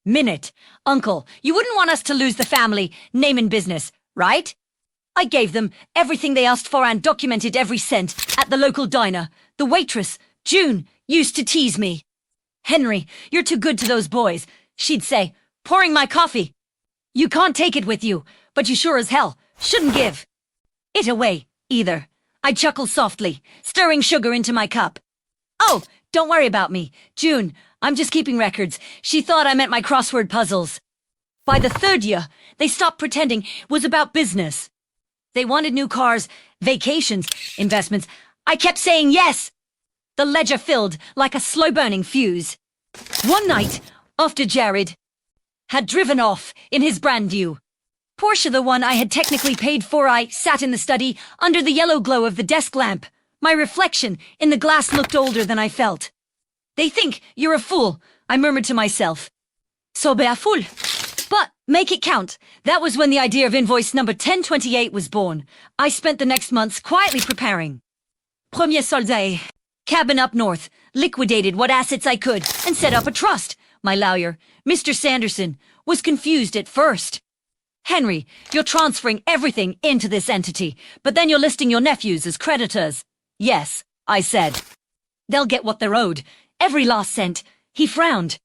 minute. Uncle, you wouldn't want us to lose the family name and business, right? I gave them everything they asked for and documented every cent at the local diner. The waitress, June, used to tease me. Henry, you're too good to those boys, she'd say, pouring my coffee. You can't take it with you, but you sure as hell shouldn't give it away, either. I chuckled softly, stirring sugar into my cup. Oh, don't worry about me, June. I'm just keeping records. She thought I meant my crossword puzzles. By the third year, they stopped pretending it was about business. They wanted new cars, vacations, investments. I kept saying yes. The ledger filled like a slow-burning fuse. One night, after Jared had driven off in his brand new Porsche, the one I had technically paid for, I sat in the study under the yellow glow of the desk lamp. My reflection in the glass looked older than I felt. They think you're a fool, I murmured to myself. So be a fool. But make it count. That was when the idea of invoice number 1028 was born. I spent the next months quietly preparing. Premier soldat. Cabin up north. Liquidated what assets I could and set up a trust. My lawyer, Mr. Sanderson, was confused at first. Henry, you're transferring everything into this entity, but then you're listing your nephews as creditors. Yes, I said. They'll get what they're owed. Every last cent. He frowned.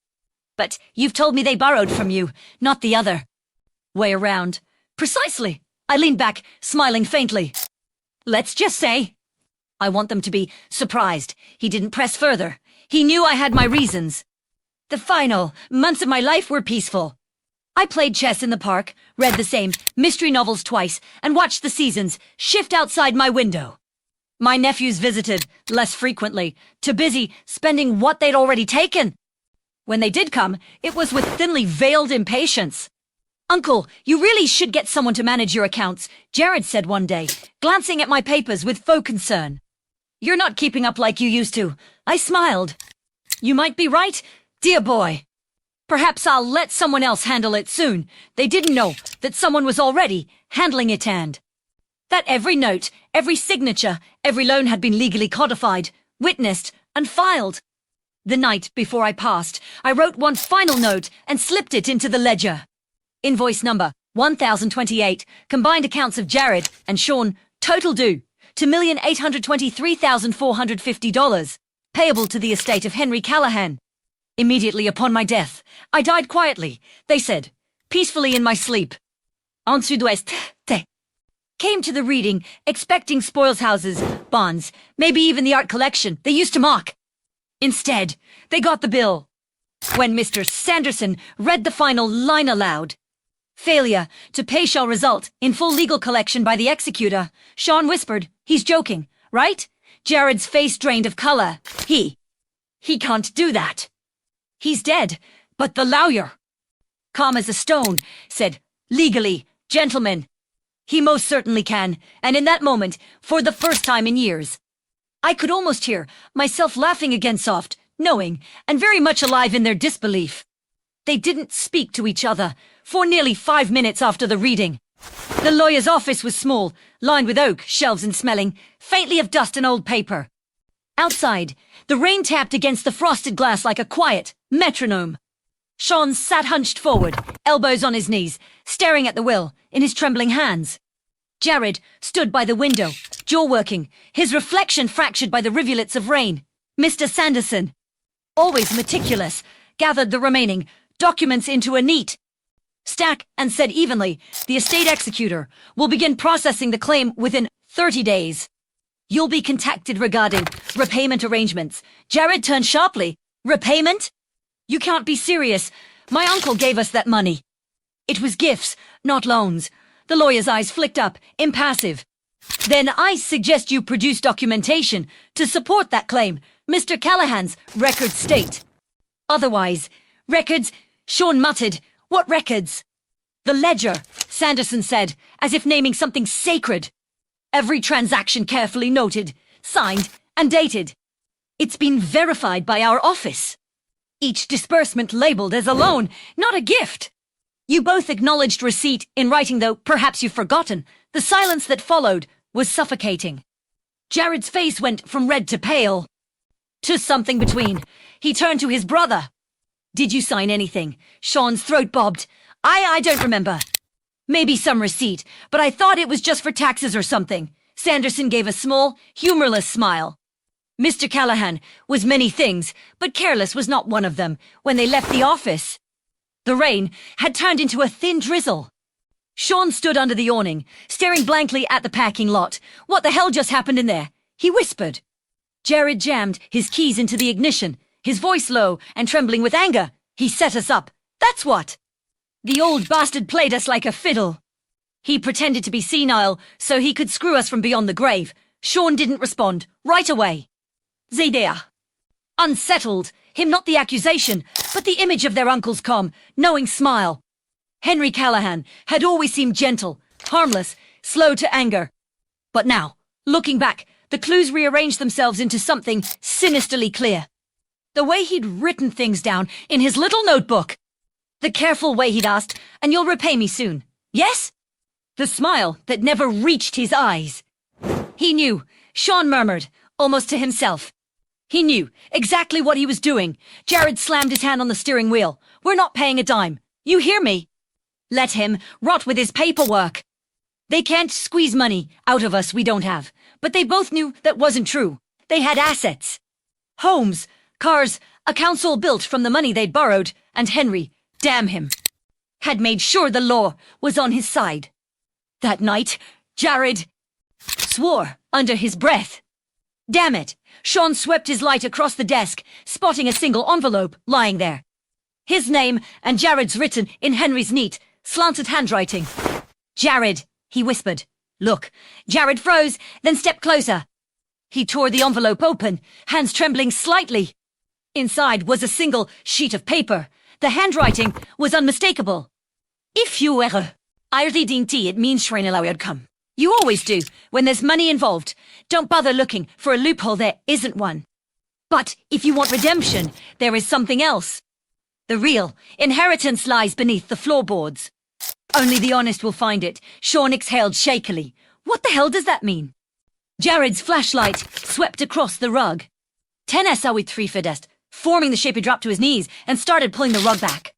But you've told me they borrowed from you, not the other way around. Precisely. I leaned back, smiling faintly. Let's just say I want them to be surprised. He didn't press further. He knew I had my reasons. The final months of my life were peaceful. I played chess in the park, read the same mystery novels twice, and watched the seasons shift outside my window. My nephews visited, less frequently, too busy spending what they'd already taken. When they did come, it was with thinly veiled impatience. Uncle, you really should get someone to manage your accounts, Jared said one day, glancing at my papers with faux concern. You're not keeping up like you used to. I smiled. You might be right, dear boy. Perhaps I'll let someone else handle it soon. They didn't know that someone was already handling it and that every note, every signature, every loan had been legally codified, witnessed, and filed. The night before I passed, I wrote one final note and slipped it into the ledger. Invoice number 1028, combined accounts of Jared and Sean, total due $2,823,450, payable to the estate of Henry Callahan. Immediately upon my death, I died quietly, they said, peacefully in my sleep. En sud-ouest, came to the reading, expecting spoils houses, bonds, maybe even the art collection they used to mock. Instead, they got the bill. When Mr. Sanderson read the final line aloud, failure to pay shall result in full legal collection by the executor, Sean whispered, he's joking, right? Jared's face drained of color. He can't do that. He's dead, but the lawyer, calm as a stone, said, legally, gentlemen, he most certainly can, and in that moment, for the first time in years, I could almost hear myself laughing again, soft, knowing, and very much alive in their disbelief. They didn't speak to each other for nearly 5 minutes after the reading. The lawyer's office was small, lined with oak, shelves and smelling faintly of dust and old paper. Outside, the rain tapped against the frosted glass like a quiet metronome. Sean sat hunched forward, elbows on his knees, staring at the will in his trembling hands. Jared stood by the window, jaw working, his reflection fractured by the rivulets of rain. Mr. Sanderson, always meticulous, gathered the remaining documents into a neat stack and said evenly, the estate executor will begin processing the claim within 30 days. You'll be contacted regarding repayment arrangements. Jared turned sharply. Repayment? You can't be serious. My uncle gave us that money. It was gifts, not loans. The lawyer's eyes flicked up, impassive. Then I suggest you produce documentation to support that claim. Mr. Callahan's records state. Otherwise, records, Sean muttered. What records? The ledger, Sanderson said, as if naming something sacred. Every transaction carefully noted, signed, and dated. It's been verified by our office. Each disbursement labeled as a loan, not a gift. You both acknowledged receipt in writing, though perhaps you've forgotten. The silence that followed was suffocating. Jared's face went from red to pale, to something between. He turned to his brother. Did you sign anything? Sean's throat bobbed. I don't remember. Maybe some receipt, but I thought it was just for taxes or something. Sanderson gave a small, humorless smile. Mr. Callahan was many things, but careless was not one of them when they left the office. The rain had turned into a thin drizzle. Sean stood under the awning, staring blankly at the parking lot. What the hell just happened in there? He whispered. Jared jammed his keys into the ignition, his voice low and trembling with anger. He set us up. That's what. The old bastard played us like a fiddle. He pretended to be senile so he could screw us from beyond the grave. Sean didn't respond. Right away. They there. Unsettled. Him not the accusation, but the image of their uncle's calm, knowing smile. Henry Callahan had always seemed gentle, harmless, slow to anger. But now, looking back, the clues rearranged themselves into something sinisterly clear. The way he'd written things down in his little notebook. The careful way he'd asked, and you'll repay me soon. Yes? The smile that never reached his eyes. He knew, Sean murmured, almost to himself. He knew exactly what he was doing. Jared slammed his hand on the steering wheel. We're not paying a dime. You hear me? Let him rot with his paperwork. They can't squeeze money out of us we don't have. But they both knew that wasn't true. They had assets. Homes, cars, accounts all built from the money they'd borrowed, and Henry, damn him, had made sure the law was on his side. That night, Jared swore under his breath. Damn it! Sean swept his light across the desk, spotting a single envelope lying there. His name and Jared's written in Henry's neat, slanted handwriting. Jared, he whispered. Look. Jared froze, then stepped closer. He tore the envelope open, hands trembling slightly. Inside was a single sheet of paper. The handwriting was unmistakable. If you were Tea, it means come. You always do, when there's money involved. Don't bother looking for a loophole, there isn't one. But if you want redemption, there is something else. The real inheritance lies beneath the floorboards. Only the honest will find it. Sean exhaled shakily. What the hell does that mean? Jared's flashlight swept across the rug. 10 with 3 fidest, forming the shape he dropped to his knees and started pulling the rug back.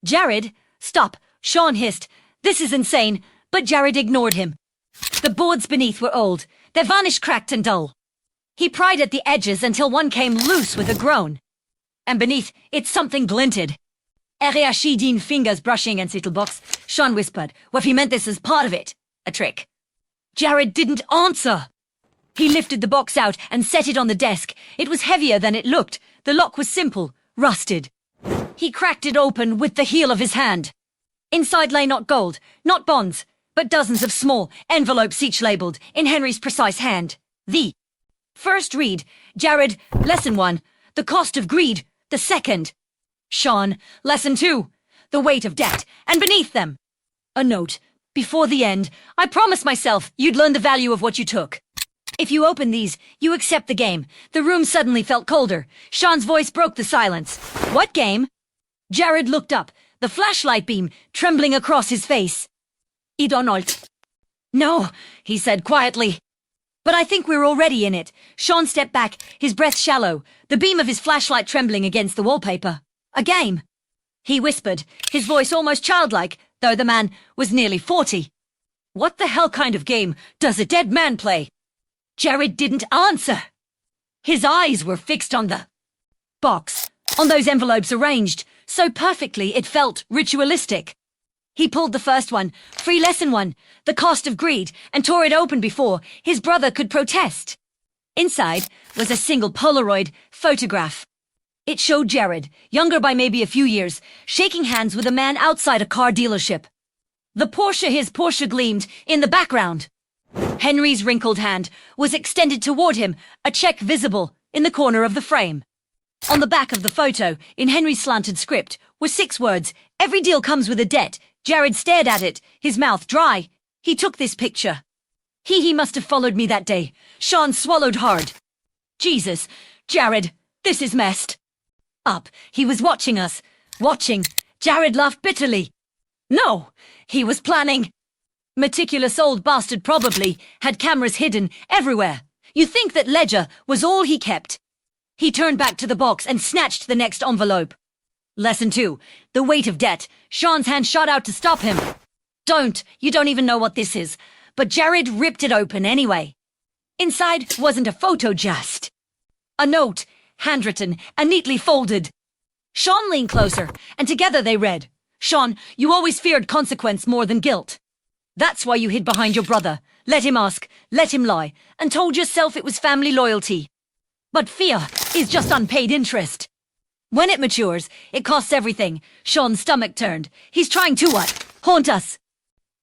Jared, stop, Sean hissed. This is insane, but Jared ignored him. The boards beneath were old, their varnish cracked and dull. He pried at the edges until one came loose with a groan. And beneath it something glinted. Dean fingers brushing against little box, Sean whispered. What if he meant this as part of it? A trick. Jared didn't answer. He lifted the box out and set it on the desk. It was heavier than it looked. The lock was simple, rusted. He cracked it open with the heel of his hand. Inside lay not gold, not bonds, but dozens of small envelopes each labelled in Henry's precise hand. The first read, Jared, Lesson 1, The Cost of Greed. The second, Sean, Lesson 2, The Weight of Debt. And beneath them, a note. Before the end, I promised myself you'd learn the value of what you took. If you open these, you accept the game. The room suddenly felt colder. Sean's voice broke the silence. What game? Jared looked up, the flashlight beam trembling across his face. I don't know. No, he said quietly. But I think we're already in it. Sean stepped back, his breath shallow, the beam of his flashlight trembling against the wallpaper. A game. He whispered, his voice almost childlike, though the man was nearly 40. What the hell kind of game does a dead man play? Jared didn't answer. His eyes were fixed on the box, on those envelopes arranged, so perfectly it felt ritualistic. He pulled the first one, free Lesson 1, The Cost of Greed, and tore it open before his brother could protest. Inside was a single Polaroid photograph. It showed Jared, younger by maybe a few years, shaking hands with a man outside a car dealership. His Porsche gleamed in the background. Henry's wrinkled hand was extended toward him, a check visible in the corner of the frame. On the back of the photo, in Henry's slanted script, were 6 words, Every deal comes with a debt. Jared stared at it, his mouth dry. He took this picture. He must have followed me that day. Sean swallowed hard. Jesus, Jared, this is messed up. He was watching us. Watching. Jared laughed bitterly. No, he was planning. Meticulous old bastard probably had cameras hidden everywhere. You think that ledger was all he kept. He turned back to the box and snatched the next envelope. Lesson 2. The weight of debt. Sean's hand shot out to stop him. You don't even know what this is. But Jared ripped it open anyway. Inside wasn't a photo just. A note, handwritten and neatly folded. Sean leaned closer, and together they read, "Sean, you always feared consequence more than guilt. That's why you hid behind your brother, let him ask, let him lie, and told yourself it was family loyalty. But fear is just unpaid interest. When it matures, it costs everything." Sean's stomach turned. He's trying to what? Haunt us.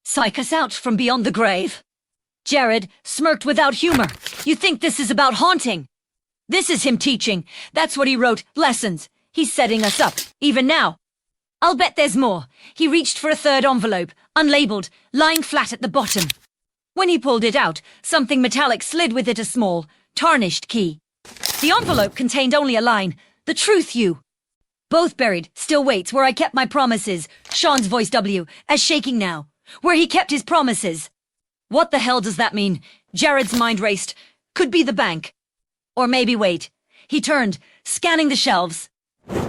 Psych us out from beyond the grave. Jared smirked without humor. You think this is about haunting? This is him teaching. That's what he wrote, lessons. He's setting us up, even now. I'll bet there's more. He reached for a third envelope, unlabeled, lying flat at the bottom. When he pulled it out, something metallic slid with it, a small, tarnished key. The envelope contained only a line, "The truth, you." Both buried, still waits where I kept my promises. Sean's voice as shaking now. Where he kept his promises. What the hell does that mean? Jared's mind raced. Could be the bank. Or maybe wait. He turned, scanning the shelves.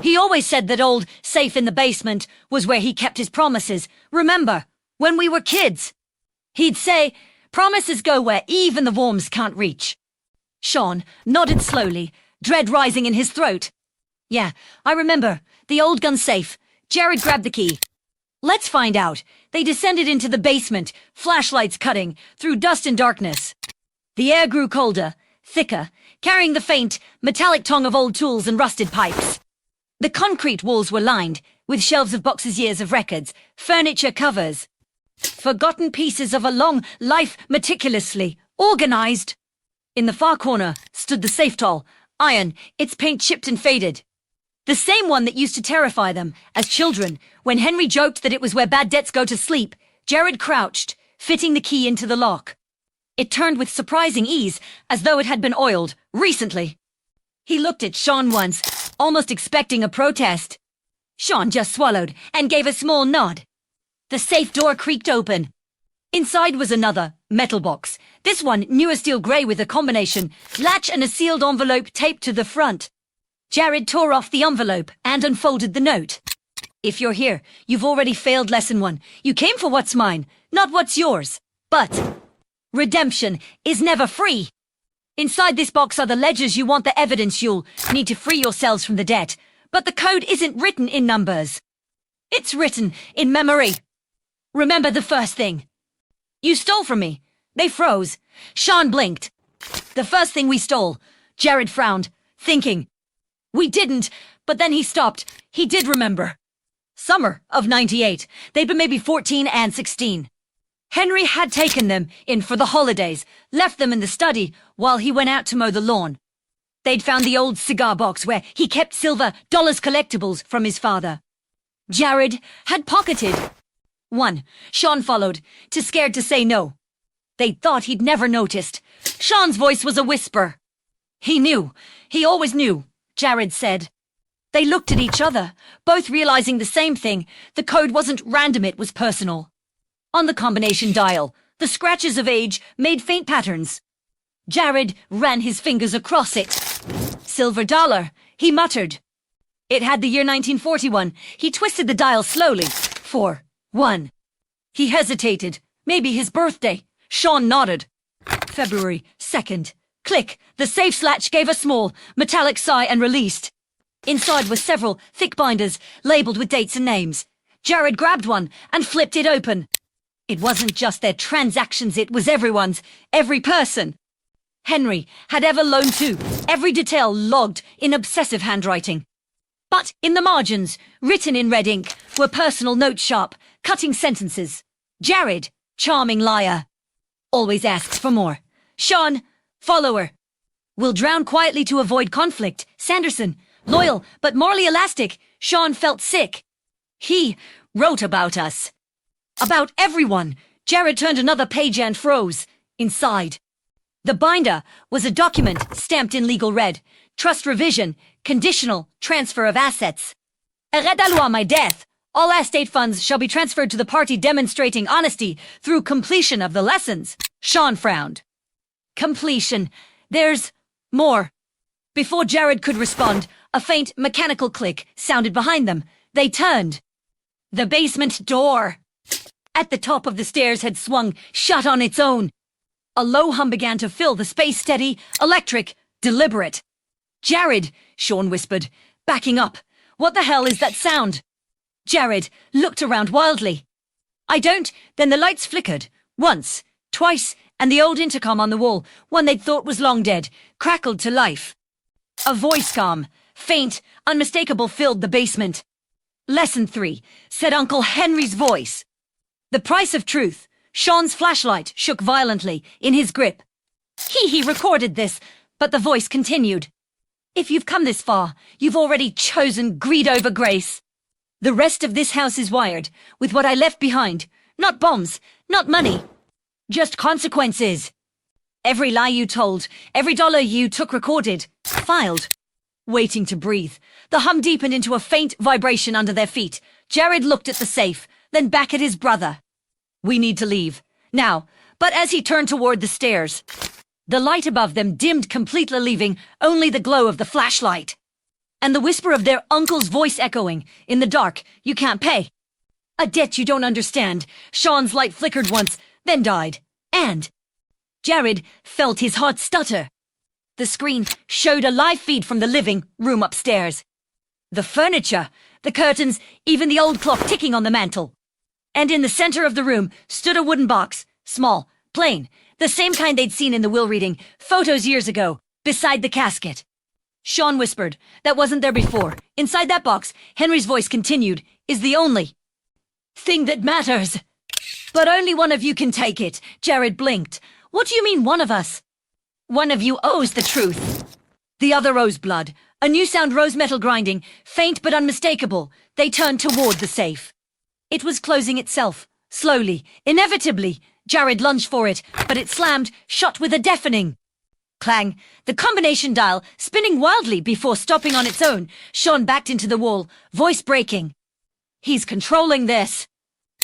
He always said that old safe in the basement was where he kept his promises. Remember, when we were kids? He'd say, promises go where even the worms can't reach. Sean nodded slowly, dread rising in his throat. Yeah, I remember. The old gun safe. Jared grabbed the key. Let's find out. They descended into the basement, flashlights cutting, through dust and darkness. The air grew colder, thicker, carrying the faint, metallic tongue of old tools and rusted pipes. The concrete walls were lined with shelves of boxes, years of records, furniture covers. Forgotten pieces of a long life meticulously organized. In the far corner stood the safe tall, iron, its paint chipped and faded. The same one that used to terrify them as children. When Henry joked that it was where bad debts go to sleep, Jared crouched, fitting the key into the lock. It turned with surprising ease, as though it had been oiled, recently. He looked at Sean once, almost expecting a protest. Sean just swallowed and gave a small nod. The safe door creaked open. Inside was another, metal box. This one newer steel grey with a combination, latch and a sealed envelope taped to the front. Jared tore off the envelope and unfolded the note. If you're here, you've already failed lesson 1. You came for what's mine, not what's yours. But redemption is never free. Inside this box are the ledgers you want, the evidence you'll need to free yourselves from the debt. But the code isn't written in numbers. It's written in memory. Remember the first thing. You stole from me. They froze. Sean blinked. The first thing we stole. Jared frowned, thinking. We didn't, but then he stopped. He did remember. Summer of 98. They'd been maybe 14 and 16. Henry had taken them in for the holidays, left them in the study while he went out to mow the lawn. They'd found the old cigar box where he kept silver dollars collectibles from his father. Jared had pocketed one. Sean followed, too scared to say no. They'd thought he'd never noticed. Sean's voice was a whisper. He knew. He always knew, Jared said. They looked at each other, both realizing the same thing. The code wasn't random, it was personal. On the combination dial, the scratches of age made faint patterns. Jared ran his fingers across it. Silver dollar, he muttered. It had the year 1941. He twisted the dial slowly. 4, 1. He hesitated. Maybe his birthday. Sean nodded. February 2nd. Click. The safe latch gave a small, metallic sigh and released. Inside were several thick binders, labeled with dates and names. Jared grabbed one and flipped it open. It wasn't just their transactions, it was everyone's, every person. Henry had ever loaned to, every detail logged in obsessive handwriting. But in the margins, written in red ink, were personal notes, sharp, cutting sentences. Jared, charming liar. Always asks for more. Sean, follower. Will drown quietly to avoid conflict. Sanderson, loyal but morally elastic. Sean felt sick. He wrote about us. About everyone. Jared turned another page and froze. Inside. The binder was a document stamped in legal red. Trust revision. Conditional transfer of assets. Arrêt à loi, my death. All estate funds shall be transferred to the party demonstrating honesty through completion of the lessons. Sean frowned. Completion. There's more. Before Jared could respond, a faint mechanical click sounded behind them. They turned. The basement door at the top of the stairs had swung shut on its own. A low hum began to fill the space, steady, electric, deliberate. "Jared," Sean whispered, backing up. "What the hell is that sound?" Jared looked around wildly. "I don't." Then the lights flickered. Once, twice, and the old intercom on the wall, one they'd thought was long dead, crackled to life. A voice, calm, faint, unmistakable, filled the basement. "Lesson 3, said Uncle Henry's voice. The price of truth." Sean's flashlight shook violently in his grip. He recorded this, but the voice continued. "If you've come this far, you've already chosen greed over grace. The rest of this house is wired with what I left behind. Not bombs, not money, just consequences. Every lie you told, every dollar you took recorded, filed, waiting to breathe." The hum deepened into a faint vibration under their feet. Jared looked at the safe, then back at his brother. "We need to leave. Now." But as he turned toward the stairs, the light above them dimmed completely, leaving only the glow of the flashlight. And the whisper of their uncle's voice echoing, "In the dark, you can't pay. A debt you don't understand." Sean's light flickered once, then died. And Jared felt his heart stutter. The screen showed a live feed from the living room upstairs. The furniture, the curtains, even the old clock ticking on the mantel. And in the center of the room stood a wooden box, small, plain, the same kind they'd seen in the will reading photos years ago, beside the casket. Sean whispered, "That wasn't there before. Inside that box," Henry's voice continued, "is the only thing that matters. But only one of you can take it." Jared blinked. "What do you mean, one of us?" "One of you owes the truth." The other owes blood. A new sound rose, metal grinding, faint but unmistakable. They turned toward the safe. It was closing itself, slowly, inevitably. Jared lunged for it, but it slammed shut with a deafening clang, the combination dial spinning wildly before stopping on its own. Sean backed into the wall, voice breaking. "He's controlling this.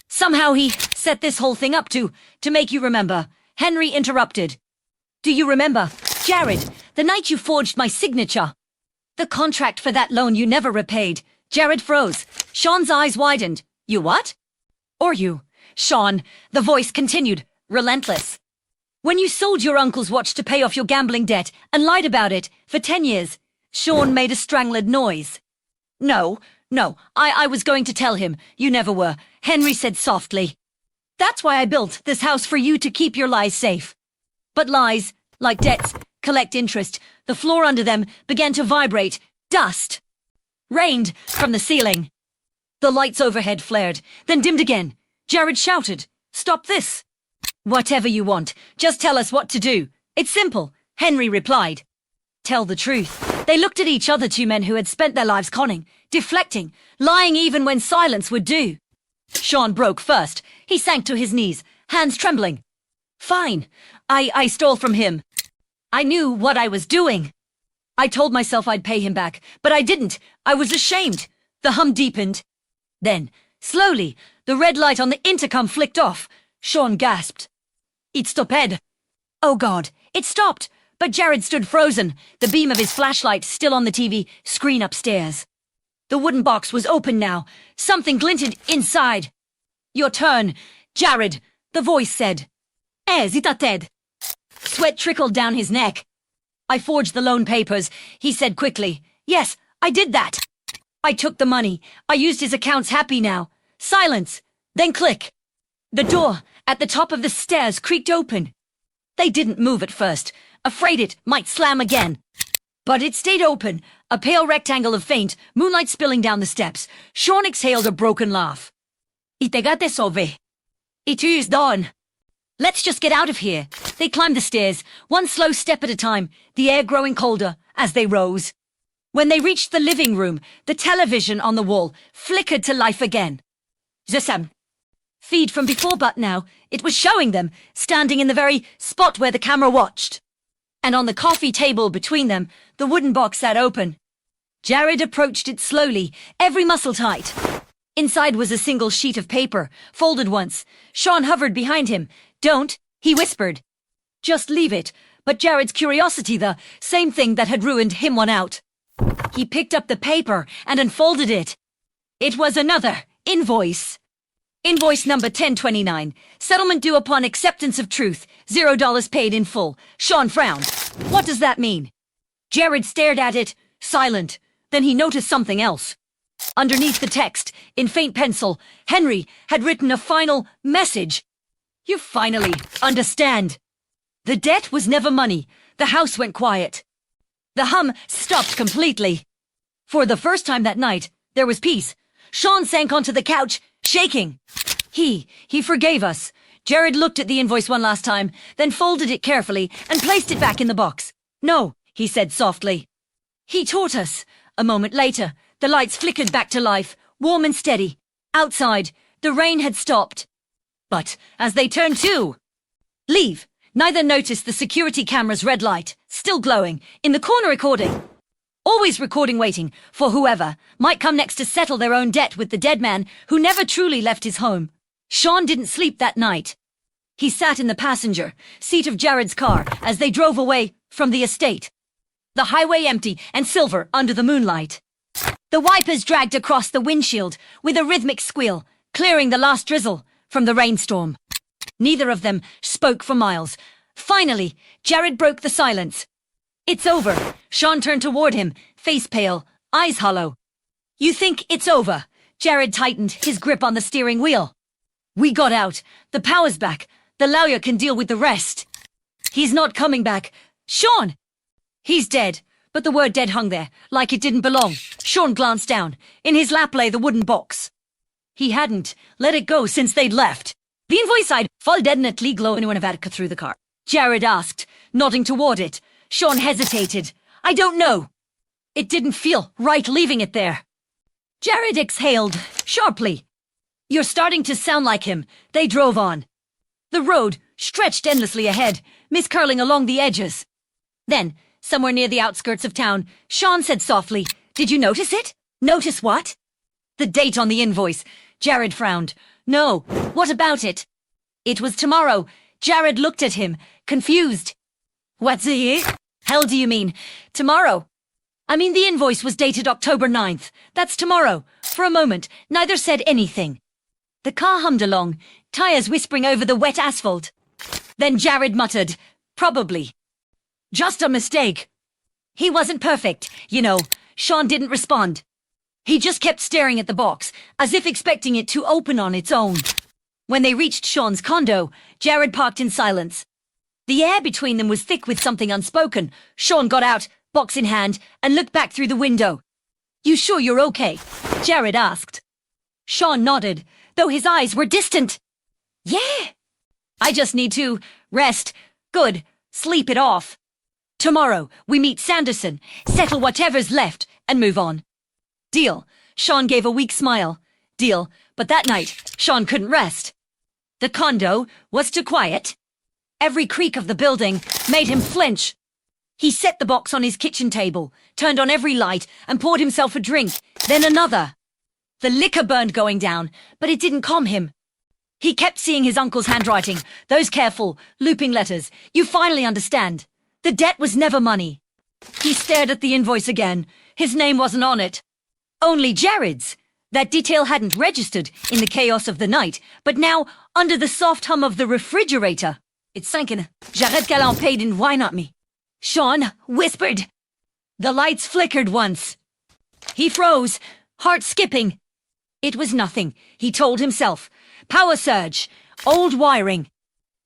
Somehow he set this whole thing up to make you remember." Henry interrupted. "Do you remember, Jared, the night you forged my signature? The contract for that loan you never repaid." Jared froze. Sean's eyes widened. "You what?" "Or you, Sean," the voice continued, relentless. "When you sold your uncle's watch to pay off your gambling debt and lied about it for 10 years. Sean made a strangled noise. No, I was going to tell him. You never were," Henry said softly. "That's why I built this house, for you to keep your lies safe. But lies, like debts, collect interest." The floor under them began to vibrate. Dust rained from the ceiling. The lights overhead flared, then dimmed again. Jared shouted, "Stop this." "Whatever you want. Just tell us what to do. It's simple," Henry replied. "Tell the truth." They looked at each other, two men who had spent their lives conning, deflecting, lying even when silence would do. Sean broke first. He sank to his knees, hands trembling. "Fine. I stole from him. I knew what I was doing. I told myself I'd pay him back, but I didn't. I was ashamed." The hum deepened. Then, slowly, the red light on the intercom flicked off. Sean gasped. "It stopped." Oh God, it stopped. But Jared stood frozen, the beam of his flashlight still on the TV screen upstairs. The wooden box was open now. Something glinted inside. "Your turn, Jared," the voice said. Zitated." Sweat trickled down his neck. "I forged the loan papers," he said quickly. "Yes, I did that. I took the money. I used his accounts. Happy now." Silence. Then click. The door at the top of the stairs creaked open. They didn't move at first, afraid it might slam again. But it stayed open, a pale rectangle of faint moonlight spilling down the steps. Sean exhaled a broken laugh. "Itegate sove. It is done. Let's just get out of here." They climbed the stairs, one slow step at a time, the air growing colder as they rose. When they reached the living room, the television on the wall flickered to life again. Zesam. Feed from before, but now it was showing them, standing in the very spot where the camera watched. And on the coffee table between them, the wooden box sat open. Jared approached it slowly, every muscle tight. Inside was a single sheet of paper, folded once. Sean hovered behind him. "Don't," he whispered. "Just leave it." But Jared's curiosity, the same thing that had ruined him, won out. He picked up the paper and unfolded it. It was another invoice. Invoice number 1029. Settlement due upon acceptance of truth. $0 paid in full. Sean frowned. What does that mean? Jared stared at it, silent. Then he noticed something else. Underneath the text, in faint pencil, Henry had written a final message. You finally understand. The debt was never money. The house went quiet. The hum stopped completely. For the first time that night, there was peace. Sean sank onto the couch, shaking. He forgave us. Jared looked at the invoice one last time, then folded it carefully and placed it back in the box. No, he said softly. He taught us. A moment later, the lights flickered back to life, warm and steady. Outside, the rain had stopped. But as they turned to leave, neither noticed the security camera's red light, still glowing, in the corner recording. Always recording, waiting for whoever might come next to settle their own debt with the dead man who never truly left his home. Sean didn't sleep that night. He sat in the passenger seat of Jared's car as they drove away from the estate. The highway empty and silver under the moonlight. The wipers dragged across the windshield with a rhythmic squeal, clearing the last drizzle from the rainstorm. Neither of them spoke for miles. Finally, Jared broke the silence. It's over. Sean turned toward him, face pale, eyes hollow. You think it's over? Jared tightened his grip on the steering wheel. We got out. The power's back. The lawyer can deal with the rest. He's not coming back. Sean! He's dead. But the word dead hung there, like it didn't belong. Sean glanced down. In his lap lay the wooden box. He hadn't let it go since they'd left. The invoice side fall definitely glow anyone of Attica through the car. Jared asked, nodding toward it. Sean hesitated. I don't know. It didn't feel right leaving it there. Jared exhaled, sharply. You're starting to sound like him. They drove on. The road stretched endlessly ahead, miscurling along the edges. Then, somewhere near the outskirts of town, Sean said softly, Did you notice it? Notice what? The date on the invoice. Jared frowned. No, what about it? It was tomorrow. Jared looked at him, confused. What's the hell do you mean? Tomorrow. I mean, the invoice was dated October 9th. That's tomorrow. For a moment, neither said anything. The car hummed along, tires whispering over the wet asphalt. Then Jared muttered, Probably. Just a mistake. He wasn't perfect, you know. Sean didn't respond. He just kept staring at the box, as if expecting it to open on its own. When they reached Sean's condo, Jared parked in silence. The air between them was thick with something unspoken. Sean got out, box in hand, and looked back through the window. You sure you're okay? Jared asked. Sean nodded, though his eyes were distant. Yeah. I just need to rest. Good. Sleep it off. Tomorrow, we meet Sanderson, settle whatever's left, and move on. Deal. Sean gave a weak smile. Deal. But that night, Sean couldn't rest. The condo was too quiet. Every creak of the building made him flinch. He set the box on his kitchen table, turned on every light, and poured himself a drink, then another. The liquor burned going down, but it didn't calm him. He kept seeing his uncle's handwriting, those careful, looping letters. You finally understand. The debt was never money. He stared at the invoice again. His name wasn't on it. Only Jared's. That detail hadn't registered in the chaos of the night, but now, under the soft hum of the refrigerator, it sank in. Jared Galland paid in, why not me? Sean whispered. The lights flickered once. He froze, heart skipping. It was nothing, he told himself. Power surge, old wiring.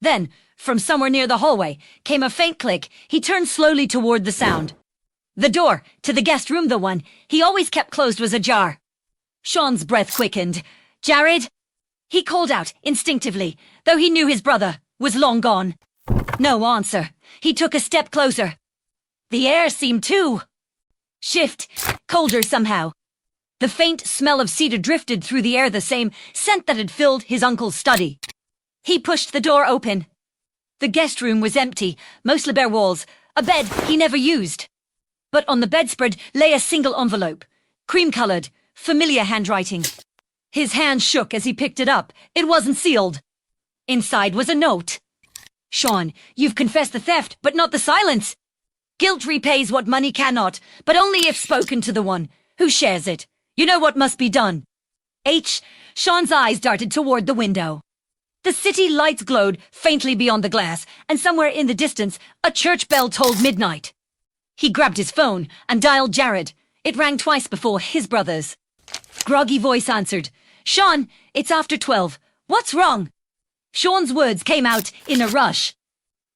Then, from somewhere near the hallway, came a faint click. He turned slowly toward the sound. The door to the guest room, the one he always kept closed, was ajar. Sean's breath quickened. Jared? He called out instinctively, though he knew his brother was long gone. No answer. He took a step closer. The air seemed to shift, colder somehow. The faint smell of cedar drifted through the air, the same scent that had filled his uncle's study. He pushed the door open. The guest room was empty, mostly bare walls, a bed he never used. But on the bedspread lay a single envelope, cream-colored, familiar handwriting. His hand shook as he picked it up. It wasn't sealed. Inside was a note. Sean, you've confessed the theft, but not the silence. Guilt repays what money cannot, but only if spoken to the one who shares it. You know what must be done. H. Sean's eyes darted toward the window. The city lights glowed faintly beyond the glass, and somewhere in the distance, a church bell tolled midnight. He grabbed his phone and dialed Jared. It rang twice before his brother's. Groggy voice answered. Sean, it's after 12. What's wrong? Sean's words came out in a rush.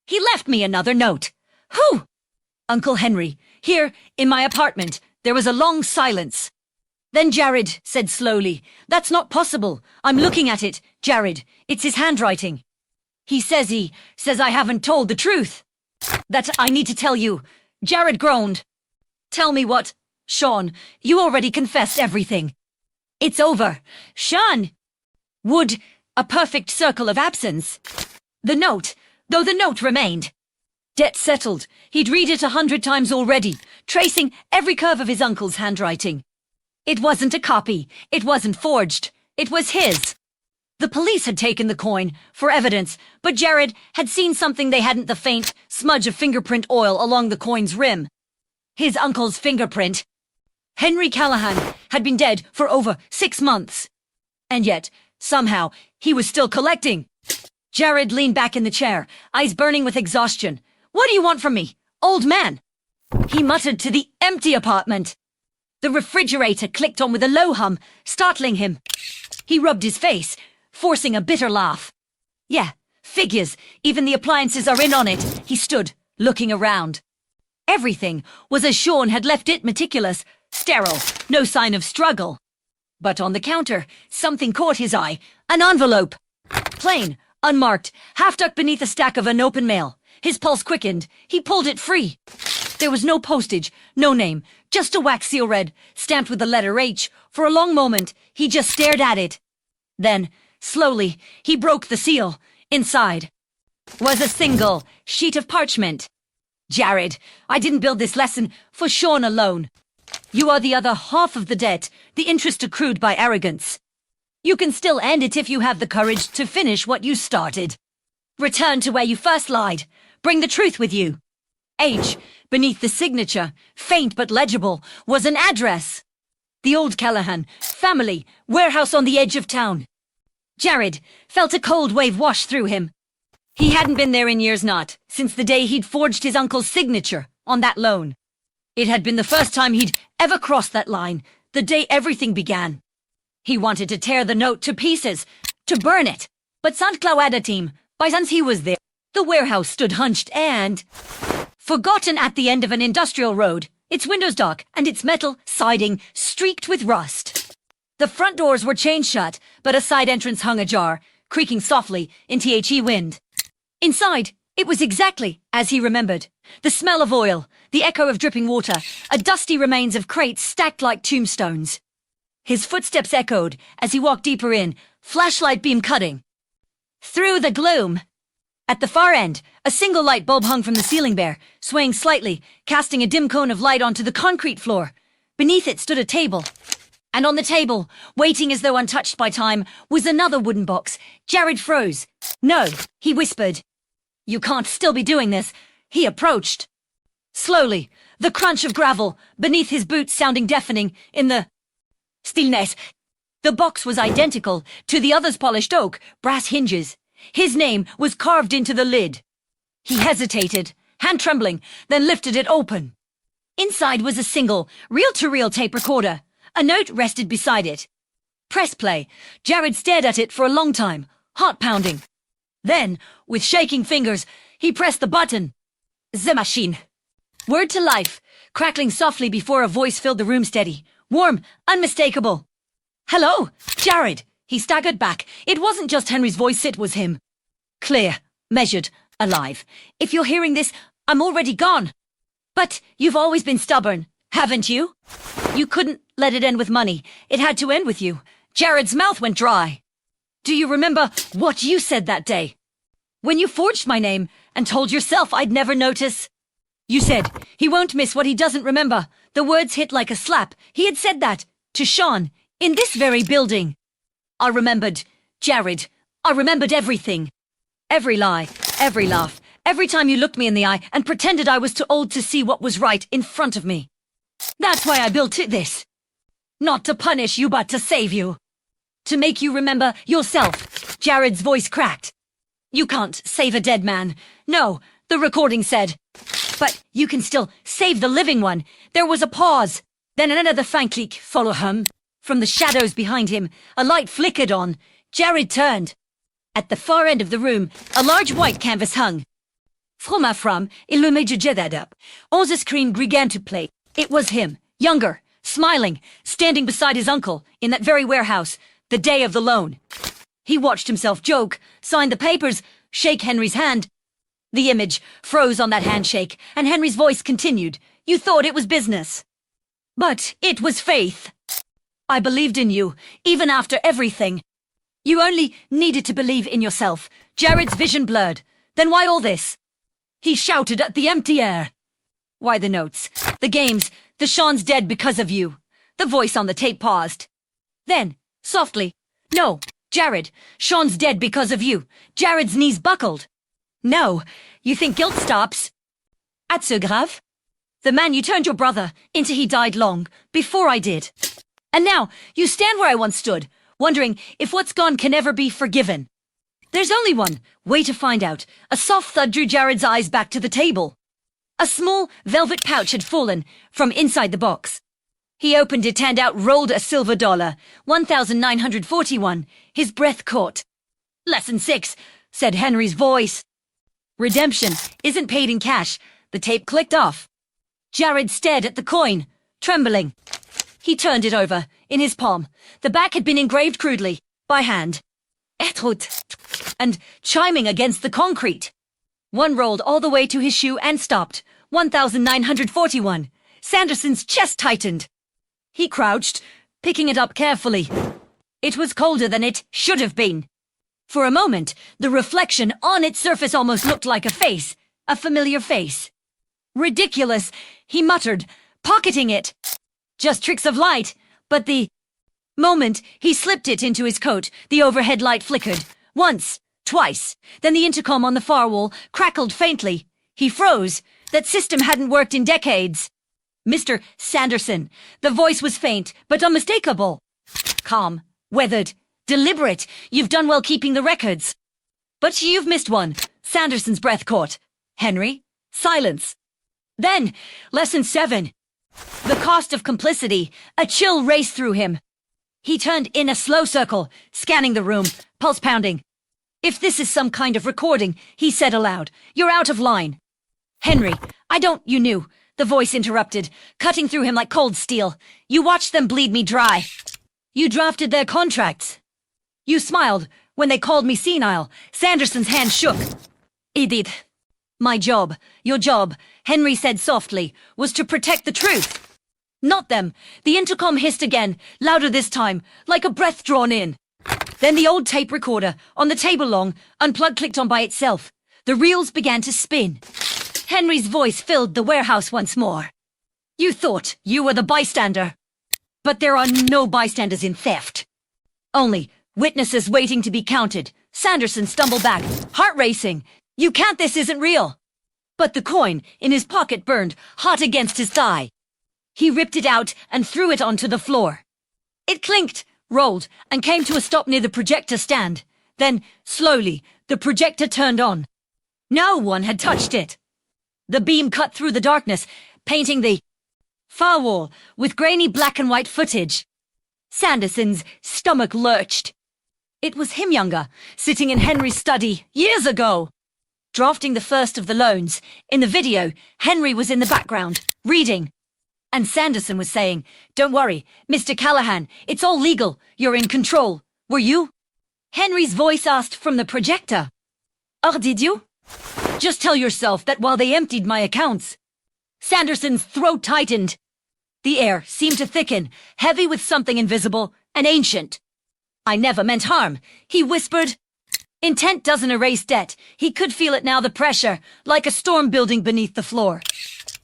He left me another note. Who? Uncle Henry. Here, in my apartment. There was a long silence. Then Jared said slowly, That's not possible. I'm looking at it. Jared, it's his handwriting. He says I haven't told the truth. That I need to tell you. Jared groaned. Tell me what? Sean, you already confessed everything. It's over. Sean! Would a perfect circle of absence. The note, though the note remained. Debt settled. He'd read it 100 times already, tracing every curve of his uncle's handwriting. It wasn't a copy. It wasn't forged. It was his. The police had taken the coin for evidence, but Jared had seen something they hadn't, the faint smudge of fingerprint oil along the coin's rim. His uncle's fingerprint. Henry Callahan had been dead for over 6 months. And yet, somehow, he was still collecting. Jared leaned back in the chair, eyes burning with exhaustion. What do you want from me, old man? He muttered to the empty apartment. The refrigerator clicked on with a low hum, startling him. He rubbed his face, forcing a bitter laugh. Yeah, figures. Even the appliances are in on it. He stood, looking around. Everything was as Sean had left it, meticulous, sterile, no sign of struggle. But on the counter, something caught his eye. An envelope. Plain, unmarked, half-tucked beneath a stack of unopened mail. His pulse quickened. He pulled it free. There was no postage, no name, just a wax seal read, stamped with the letter H. For a long moment, he just stared at it. Then, slowly, he broke the seal. Inside was a single sheet of parchment. Jared, I didn't build this lesson for Sean alone. You are the other half of the debt, the interest accrued by arrogance. You can still end it if you have the courage to finish what you started. Return to where you first lied. Bring the truth with you. H, beneath the signature, faint but legible, was an address. The old Callahan family warehouse on the edge of town. Jared felt a cold wave wash through him. He hadn't been there in years, not since the day he'd forged his uncle's signature on that loan. It had been the first time he'd ever crossed that line, the day everything began. He wanted to tear the note to pieces, to burn it. But St. Cloada team, by since he was there, the warehouse stood hunched and forgotten at the end of an industrial road, its windows dark and its metal siding streaked with rust. The front doors were chained shut, but a side entrance hung ajar, creaking softly in the wind. Inside, it was exactly as he remembered. The smell of oil, the echo of dripping water, a dusty remains of crates stacked like tombstones. His footsteps echoed as he walked deeper in, flashlight beam cutting through the gloom. At the far end, a single light bulb hung from the ceiling bare, swaying slightly, casting a dim cone of light onto the concrete floor. Beneath it stood a table. And on the table, waiting as though untouched by time, was another wooden box. Jared froze. No, he whispered. You can't still be doing this. He approached. Slowly, the crunch of gravel beneath his boots sounding deafening in the stillness. The box was identical to the other's polished oak, brass hinges. His name was carved into the lid. He hesitated, hand trembling, then lifted it open. Inside was a single, reel-to-reel tape recorder. A note rested beside it. Press play. Jared stared at it for a long time, heart pounding. Then, with shaking fingers, he pressed the button. The machine. Word to life, crackling softly before a voice filled the room steady. Warm, unmistakable. Hello, Jared. He staggered back. It wasn't just Henry's voice, it was him. Clear, measured, alive. If you're hearing this, I'm already gone. But you've always been stubborn, haven't you? You couldn't let it end with money. It had to end with you. Jared's mouth went dry. Do you remember what you said that day? When you forged my name and told yourself I'd never notice? You said, he won't miss what he doesn't remember. The words hit like a slap. He had said that to Sean in this very building. I remembered, Jared. I remembered everything. Every lie, every laugh, every time you looked me in the eye and pretended I was too old to see what was right in front of me. That's why I built this. Not to punish you, but to save you. to make you remember yourself. Jared's voice cracked. You can't save a dead man. No, the recording said. But you can still save the living one. There was a pause. Then another faint click followed him. From the shadows behind him, a light flickered on. Jared turned. At the far end of the room, a large white canvas hung. From il le major jetted up. On the screen began to play. It was him, younger, smiling, standing beside his uncle in that very warehouse, the day of the loan. He watched himself joke, signed the papers, shake Henry's hand. The image froze on that handshake, and Henry's voice continued. You thought it was business. But it was faith. I believed in you, even after everything. You only needed to believe in yourself. Jared's vision blurred. Then why all this? He shouted at the empty air. Why the notes? The games? The Sean's dead because of you. The voice on the tape paused. Then, softly, no, Jared, Sean's dead because of you. Jared's knees buckled. No, you think guilt stops? At so grave? The man you turned your brother into, he died long before I did. And now you stand where I once stood, wondering if what's gone can ever be forgiven. There's only one way to find out. A soft thud drew Jared's eyes back to the table. A small velvet pouch had fallen from inside the box. He opened it and out rolled a silver dollar, 1,941. His breath caught. Lesson 6, said Henry's voice. Redemption isn't paid in cash. The tape clicked off. Jared stared at the coin, trembling. He turned it over, in his palm. The back had been engraved crudely, by hand. Etrut, and chiming against the concrete. One rolled all the way to his shoe and stopped. 1,941. Sanderson's chest tightened. He crouched, picking it up carefully. It was colder than it should have been. For a moment, the reflection on its surface almost looked like a face, a familiar face. Ridiculous, he muttered, pocketing it. Just tricks of light, but the moment he slipped it into his coat, the overhead light flickered. Once, twice, then the intercom on the far wall crackled faintly. He froze. That system hadn't worked in decades. Mr. Sanderson. The voice was faint, but unmistakable. Calm, weathered, deliberate. You've done well keeping the records. But you've missed one. Sanderson's breath caught. Henry? Silence. Then, lesson 7. The cost of complicity. A chill raced through him. He turned in a slow circle, scanning the room, pulse pounding. If this is some kind of recording, he said aloud, you're out of line. Henry, you knew. The voice interrupted, cutting through him like cold steel. You watched them bleed me dry. You drafted their contracts. You smiled when they called me senile. Sanderson's hand shook. Edith. My job, your job, Henry said softly, was to protect the truth. Not them. The intercom hissed again, louder this time, like a breath drawn in. Then the old tape recorder, on the table long, unplugged, clicked on by itself. The reels began to spin. Henry's voice filled the warehouse once more. You thought you were the bystander. But there are no bystanders in theft. Only witnesses waiting to be counted. Sanderson stumbled back, heart racing. You can't, this isn't real. But the coin in his pocket burned, hot against his thigh. He ripped it out and threw it onto the floor. It clinked, rolled, and came to a stop near the projector stand. Then, slowly, the projector turned on. No one had touched it. The beam cut through the darkness, painting the far wall with grainy black and white footage. Sanderson's stomach lurched. It was him, younger, sitting in Henry's study years ago, drafting the first of the loans. In the video, Henry was in the background, reading. And Sanderson was saying, don't worry, Mr. Callahan, it's all legal. You're in control. Were you? Henry's voice asked from the projector. Oh, did you? Just tell yourself that while they emptied my accounts. Sanderson's throat tightened. The air seemed to thicken, heavy with something invisible and ancient. I never meant harm, he whispered. Intent doesn't erase debt. He could feel it now, the pressure, like a storm building beneath the floor.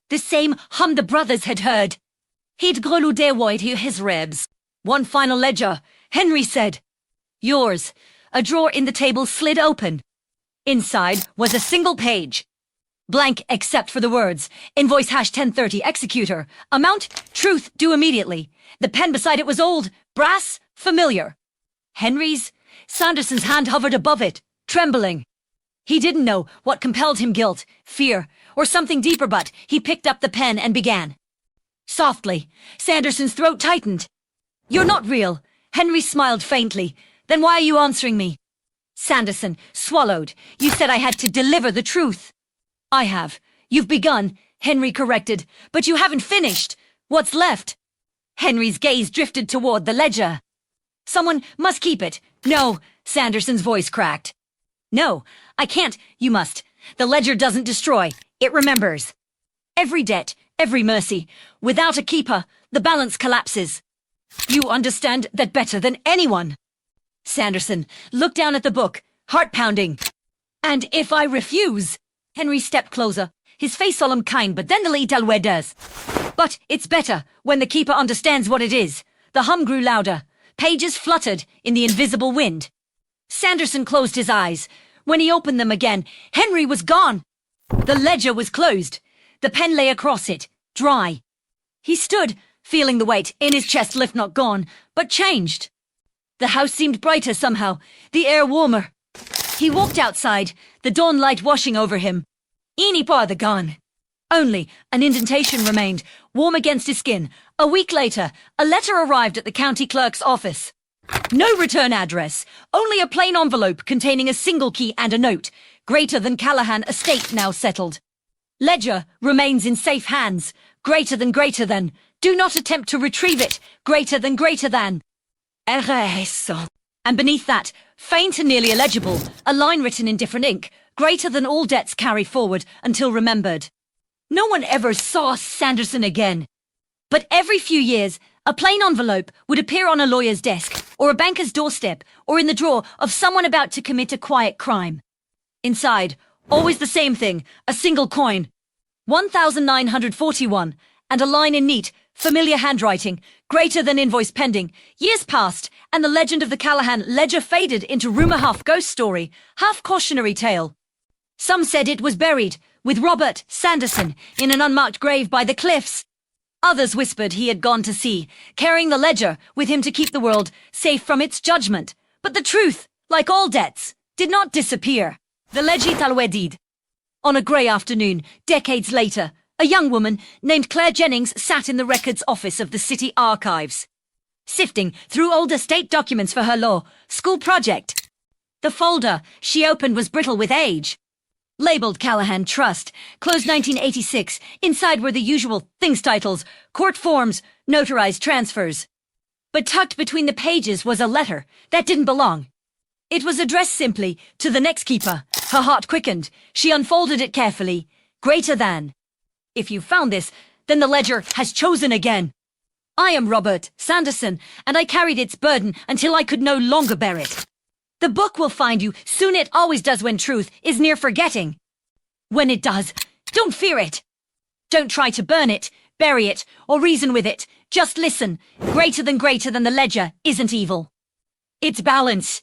The same hum the brothers had heard. He'd greloudé his ribs. One final ledger, Henry said. Yours. A drawer in the table slid open. Inside was a single page. Blank except for the words. Invoice #1030 executor. Amount, truth, due immediately. The pen beside it was old, brass, familiar. Henry's? Sanderson's hand hovered above it, trembling. He didn't know what compelled him, guilt, fear, or something deeper, but he picked up the pen and began. Softly, Sanderson's throat tightened. "You're not real." Henry smiled faintly. "Then why are you answering me?" Sanderson swallowed. "You said I had to deliver the truth." "I have. You've begun," Henry corrected, "but you haven't finished. What's left?" Henry's gaze drifted toward the ledger. "Someone must keep it." "No," Sanderson's voice cracked. "No, I can't. You must. The ledger doesn't destroy. It remembers. Every debt, every mercy. Without a keeper, the balance collapses. You understand that better than anyone." Sanderson looked down at the book, heart pounding. "And if I refuse?" Henry stepped closer, his face solemn kind, but then the little does. "But it's better when the keeper understands what it is." The hum grew louder. Pages fluttered in the invisible wind. Sanderson closed his eyes. When he opened them again, Henry was gone. The ledger was closed. The pen lay across it, dry. He stood, feeling the weight in his chest lift, not gone, but changed. The house seemed brighter somehow, the air warmer. He walked outside, the dawn light washing over him. Any bar the gone. Only an indentation remained, warm against his skin. A week later, a letter arrived at the county clerk's office. No return address, only a plain envelope containing a single key and a note. Greater than Callahan estate now settled. Ledger remains in safe hands. Greater than. Do not attempt to retrieve it. Greater than. RS. And beneath that, faint and nearly illegible, a line written in different ink. Greater than all debts carry forward until remembered. No one ever saw Sanderson again. But every few years, a plain envelope would appear on a lawyer's desk, or a banker's doorstep, or in the drawer of someone about to commit a quiet crime. Inside, always the same thing, a single coin. 1,941, and a line in neat, familiar handwriting, greater than invoice pending. Years passed, and the legend of the Callahan ledger faded into rumor, half ghost story, half cautionary tale. Some said it was buried, with Robert Sanderson, in an unmarked grave by the cliffs. Others whispered he had gone to sea, carrying the ledger with him to keep the world safe from its judgment. But the truth, like all debts, did not disappear. The ledger did. On a grey afternoon, decades later, a young woman named Claire Jennings sat in the records office of the city archives, sifting through old estate documents for her law school project. The folder she opened was brittle with age. Labeled Callahan Trust, closed 1986. Inside were the usual things titles, court forms, notarized transfers. But tucked between the pages was a letter that didn't belong. It was addressed simply to the next keeper. Her heart quickened. She unfolded it carefully. Greater than. If you found this, then the ledger has chosen again. I am Robert Sanderson, and I carried its burden until I could no longer bear it. The book will find you. Soon it always does when truth is near forgetting. When it does, don't fear it. Don't try to burn it, bury it, or reason with it. Just listen. Greater than the ledger isn't evil. It's balance.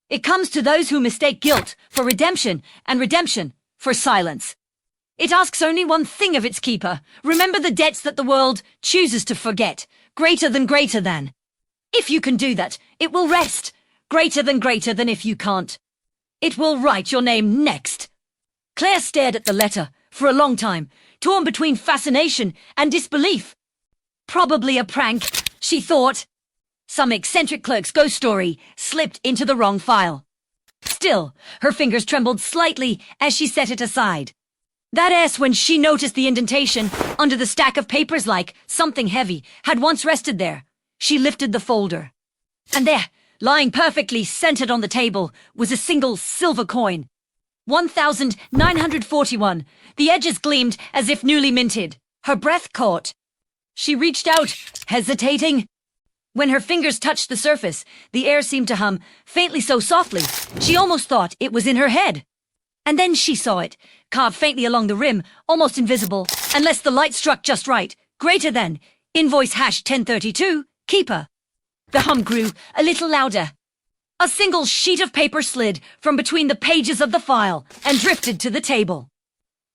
It comes to those who mistake guilt for redemption and redemption for silence. It asks only one thing of its keeper. Remember the debts that the world chooses to forget. Greater than. If you can do that, it will rest. Greater than if you can't. It will write your name next. Claire stared at the letter for a long time, torn between fascination and disbelief. Probably a prank, she thought. Some eccentric clerk's ghost story slipped into the wrong file. Still, her fingers trembled slightly as she set it aside. That S when she noticed the indentation under the stack of papers like something heavy had once rested there. She lifted the folder. And there, lying perfectly centered on the table, was a single silver coin. 1,941. The edges gleamed as if newly minted. Her breath caught. She reached out, hesitating. When her fingers touched the surface, the air seemed to hum, faintly so softly, she almost thought it was in her head. And then she saw it, carved faintly along the rim, almost invisible, unless the light struck just right. Greater than. Invoice #1032, keeper. The hum grew a little louder. A single sheet of paper slid from between the pages of the file and drifted to the table.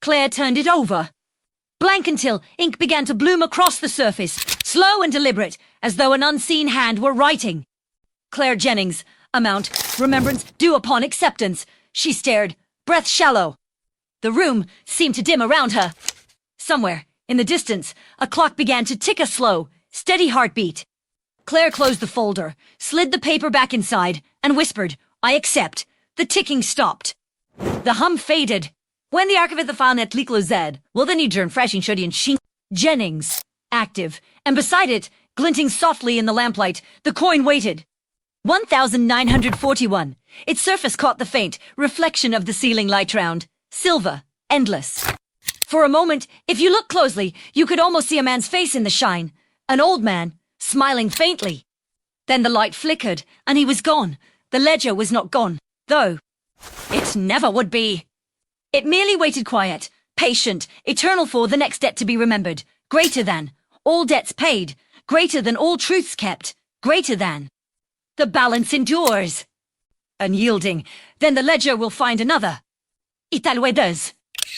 Claire turned it over. Blank until ink began to bloom across the surface, slow and deliberate, as though an unseen hand were writing. Claire Jennings. Amount. Remembrance due upon acceptance. She stared, breath shallow. The room seemed to dim around her. Somewhere, in the distance, a clock began to tick a slow, steady heartbeat. Claire closed the folder, slid the paper back inside, and whispered, "I accept." The ticking stopped. The hum faded. When the archive of the file net liklo zed, will the new journal freshing shodian shing Jennings, active, and beside it, glinting softly in the lamplight, the coin waited. 1,941. Its surface caught the faint reflection of the ceiling light round. Silver, endless. For a moment, if you looked closely, you could almost see a man's face in the shine. An old man, smiling faintly. Then the light flickered, and he was gone. The ledger was not gone, though. It never would be. It merely waited quiet, patient, eternal for the next debt to be remembered. Greater than. All debts paid. Greater than all truths kept. Greater than. The balance endures. Unyielding, then the ledger will find another. It always does.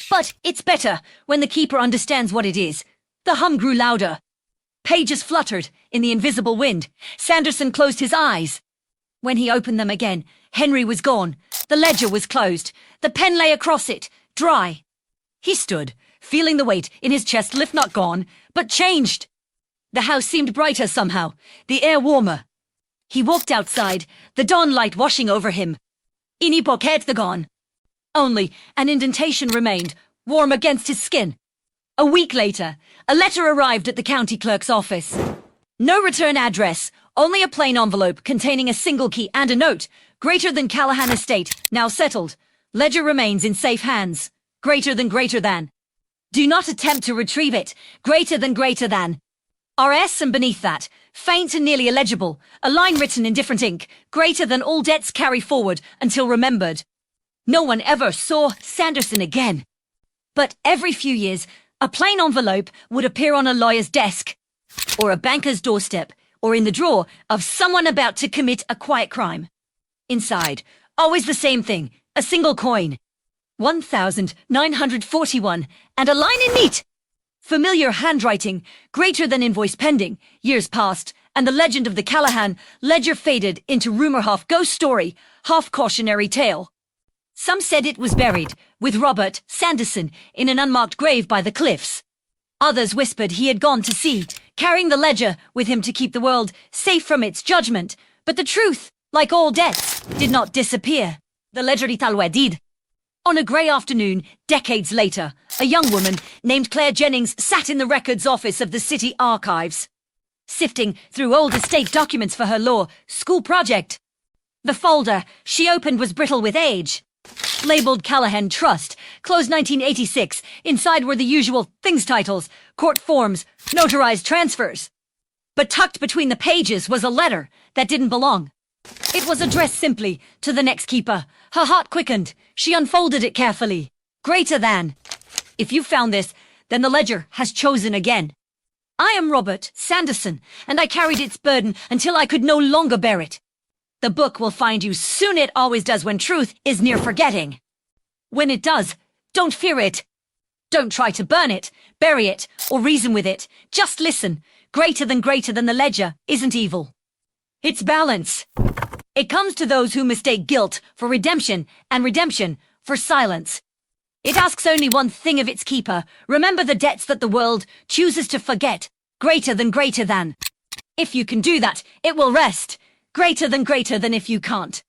But it's better when the keeper understands what it is. The hum grew louder. Pages fluttered in the invisible wind. Sanderson closed his eyes. When he opened them again, Henry was gone. The ledger was closed. The pen lay across it, dry. He stood, feeling the weight in his chest lift not gone, but changed. The house seemed brighter somehow, the air warmer. He walked outside, the dawn light washing over him. Ini pocket the gone. Only an indentation remained, warm against his skin. A week later, a letter arrived at the county clerk's office. No return address, only a plain envelope containing a single key and a note. Greater than Callahan Estate, now settled. Ledger remains in safe hands. Greater than. Do not attempt to retrieve it. Greater than. RS and beneath that, faint and nearly illegible, a line written in different ink, greater than all debts carry forward until remembered. No one ever saw Sanderson again. But every few years, a plain envelope would appear on a lawyer's desk, or a banker's doorstep, or in the drawer of someone about to commit a quiet crime. Inside, always the same thing, a single coin. 1,941, and a line in neat. Familiar handwriting, greater than invoice pending. Years passed, and the legend of the Callahan ledger faded into rumor half ghost story, half cautionary tale. Some said it was buried, with Robert Sanderson, in an unmarked grave by the cliffs. Others whispered he had gone to sea, carrying the ledger with him to keep the world safe from its judgment. But the truth, like all debts, did not disappear. The ledger italwe did. On a grey afternoon, decades later, a young woman named Claire Jennings sat in the records office of the city archives, sifting through old estate documents for her law school project. The folder she opened was brittle with age. Labeled Callahan Trust, closed 1986. Inside were the usual things titles, court forms, notarized transfers. But tucked between the pages was a letter that didn't belong. It was addressed simply to the next keeper. Her heart quickened. She unfolded it carefully. Greater than. If you found this, then the ledger has chosen again. I am Robert Sanderson, and I carried its burden until I could no longer bear it. The book will find you soon. It always does when truth is near forgetting. When it does, don't fear it. Don't try to burn it, bury it, or reason with it. Just listen. Greater than the ledger isn't evil. It's balance. It comes to those who mistake guilt for redemption and redemption for silence. It asks only one thing of its keeper. Remember the debts that the world chooses to forget. Greater than. If you can do that, it will rest. Greater than if you can't.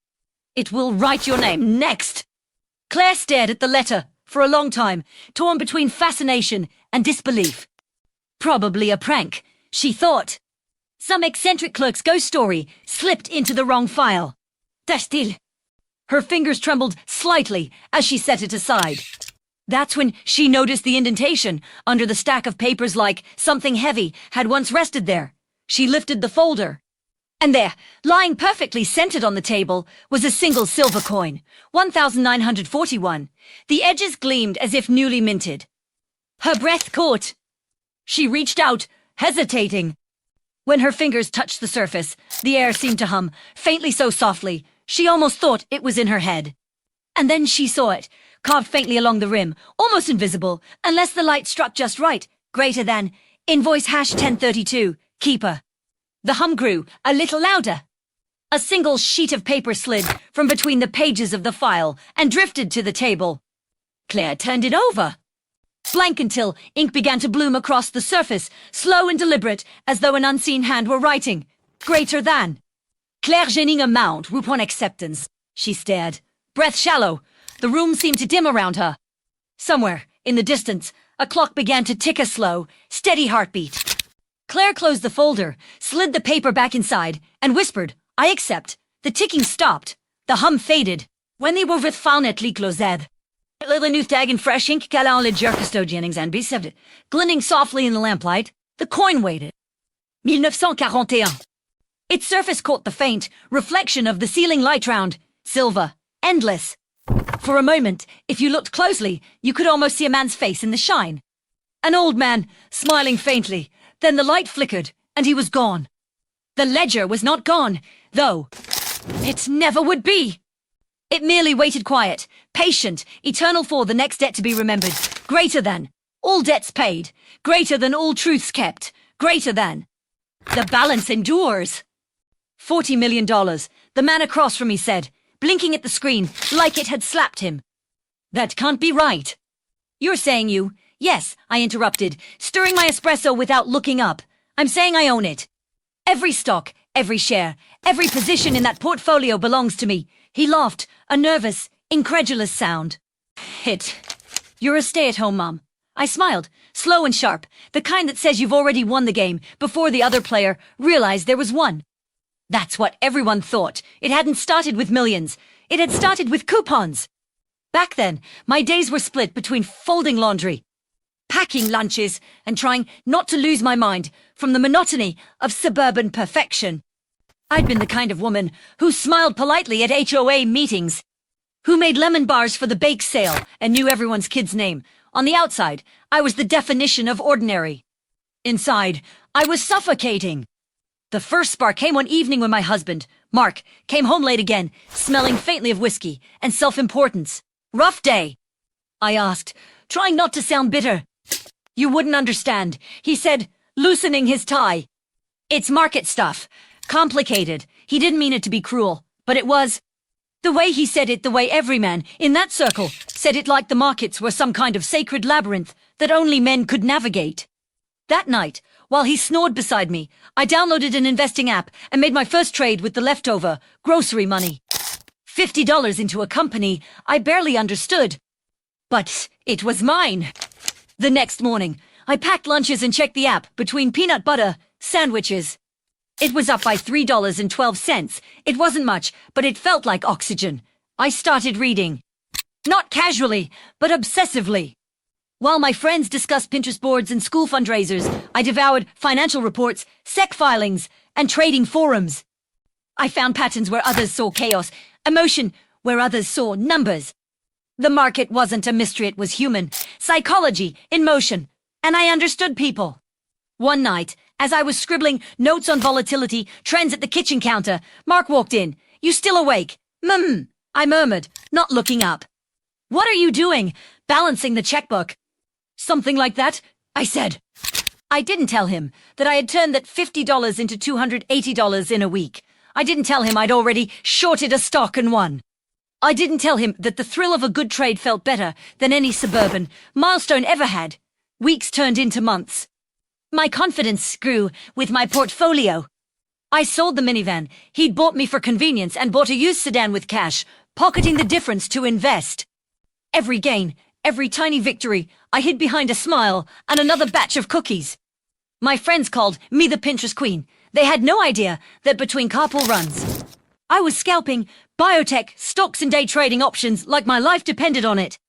It will write your name next. Claire stared at the letter for a long time, torn between fascination and disbelief. Probably a prank, she thought. Some eccentric clerk's ghost story slipped into the wrong file. Tastil. Her fingers trembled slightly as she set it aside. That's when she noticed the indentation under the stack of papers, like something heavy had once rested there. She lifted the folder. And there, lying perfectly centered on the table, was a single silver coin, 1,941. The edges gleamed as if newly minted. Her breath caught. She reached out, hesitating. When her fingers touched the surface, the air seemed to hum, faintly so softly, she almost thought it was in her head. And then she saw it, carved faintly along the rim, almost invisible, unless the light struck just right. Greater than, Invoice #1032, Keeper. The hum grew, a little louder. A single sheet of paper slid from between the pages of the file and drifted to the table. Claire turned it over. Blank until ink began to bloom across the surface, slow and deliberate, as though an unseen hand were writing. Greater than. Claire gaining amount, upon acceptance. She stared. Breath shallow. The room seemed to dim around her. Somewhere, in the distance, a clock began to tick a slow, steady heartbeat. Claire closed the folder, slid the paper back inside, and whispered, I accept. The ticking stopped. The hum faded. When they were with Falnetly closed. Little new tag in fresh ink, calant ledger custodianings and beseved. Glinting softly in the lamplight, the coin waited. 1941. Its surface caught the faint reflection of the ceiling light round. Silver. Endless. For a moment, if you looked closely, you could almost see a man's face in the shine. An old man, smiling faintly. Then the light flickered, and he was gone. The ledger was not gone, though. It never would be. It merely waited quiet, patient, eternal for the next debt to be remembered. Greater than. All debts paid. Greater than all truths kept. Greater than. The balance endures. $40 million, the man across from me said, blinking at the screen like it had slapped him. That can't be right. You're saying you... Yes, I interrupted, stirring my espresso without looking up. I'm saying I own it. Every stock, every share, every position in that portfolio belongs to me. He laughed, a nervous, incredulous sound. You're a stay-at-home mom. I smiled, slow and sharp, the kind that says you've already won the game before the other player realized there was one. That's what everyone thought. It hadn't started with millions. It had started with coupons. Back then, my days were split between folding laundry, packing lunches, and trying not to lose my mind from the monotony of suburban perfection. I'd been the kind of woman who smiled politely at HOA meetings, who made lemon bars for the bake sale and knew everyone's kid's name. On the outside, I was the definition of ordinary. Inside, I was suffocating. The first spark came one evening when my husband, Mark, came home late again, smelling faintly of whiskey and self-importance. Rough day? I asked, trying not to sound bitter. You wouldn't understand, he said, loosening his tie. It's market stuff. Complicated. He didn't mean it to be cruel, but it was. The way he said it, the way every man in that circle said it, like the markets were some kind of sacred labyrinth that only men could navigate. That night, while he snored beside me, I downloaded an investing app and made my first trade with the leftover grocery money. $50 into a company I barely understood. But it was mine. The next morning, I packed lunches and checked the app between peanut butter sandwiches. It was up by $3.12. It wasn't much, but it felt like oxygen. I started reading. Not casually, but obsessively. While my friends discussed Pinterest boards and school fundraisers, I devoured financial reports, SEC filings, and trading forums. I found patterns where others saw chaos, emotion where others saw numbers. The market wasn't a mystery, it was human, psychology in motion, and I understood people. One night, as I was scribbling notes on volatility, trends at the kitchen counter, Mark walked in. You still awake? I murmured, not looking up. What are you doing? Balancing the checkbook. Something like that, I said. I didn't tell him that I had turned that $50 into $280 in a week. I didn't tell him I'd already shorted a stock and won. I didn't tell him that the thrill of a good trade felt better than any suburban milestone ever had. Weeks turned into months. My confidence grew with my portfolio. I sold the minivan he'd bought me for convenience and bought a used sedan with cash, pocketing the difference to invest. Every gain, every tiny victory, I hid behind a smile and another batch of cookies. My friends called me the Pinterest Queen. They had no idea that between carpool runs, I was scalping biotech, stocks and day trading options like my life depended on it.